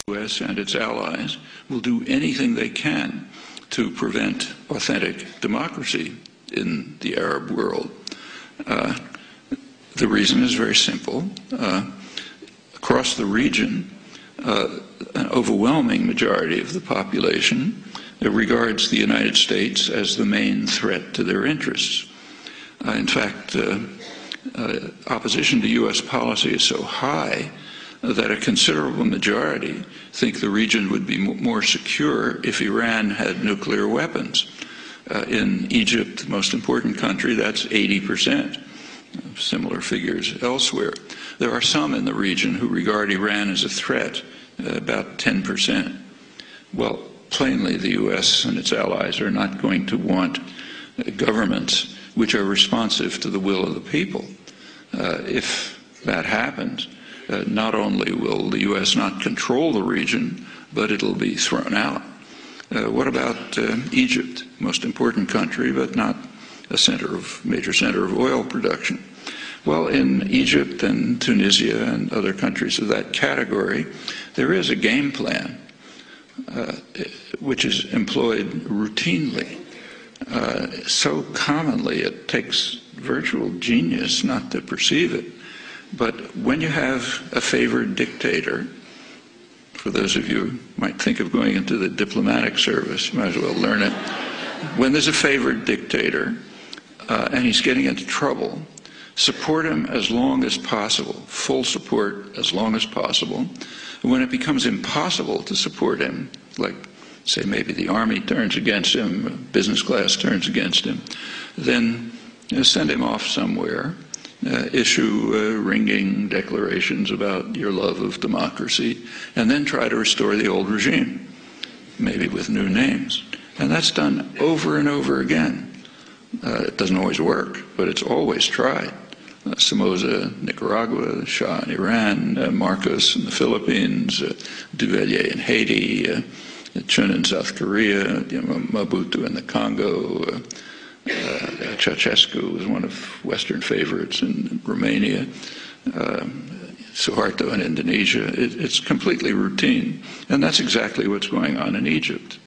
The U.S. and its allies will do anything they can to prevent authentic democracy in the Arab world. The reason is very simple. Across the region, an overwhelming majority of the population regards the United States as the main threat to their interests. In fact, opposition to U.S. policy is so high that a considerable majority think the region would be more secure if Iran had nuclear weapons. In Egypt, the most important country, that's 80%. Similar figures elsewhere. There are some in the region who regard Iran as a threat, about 10%. Well, plainly the U.S. and its allies are not going to want governments which are responsive to the will of the people. If that happens, not only will the U.S. not control the region, but it'll be thrown out. What about Egypt, most important country, but not a major center of oil production? Well, in Egypt and Tunisia and other countries of that category, there is a game plan which is employed routinely, so commonly it takes virtual genius not to perceive it. But when you have a favored dictator, for those of you who might think of going into the diplomatic service, you might as well learn it. When there's a favored dictator and he's getting into trouble, support him as long as possible, full support as long as possible. When it becomes impossible to support him, like say maybe the army turns against him, business class turns against him, then send him off somewhere, issue ringing declarations about your love of democracy, and then try to restore the old regime, maybe with new names. And that's done over and over again. It doesn't always work, but it's always tried. Somoza, Nicaragua, Shah in Iran, Marcos in the Philippines, Duvalier in Haiti, Chun in South Korea, Mobutu in the Congo, Ceausescu was one of Western favorites in Romania, Suharto in Indonesia. It's completely routine, and that's exactly what's going on in Egypt.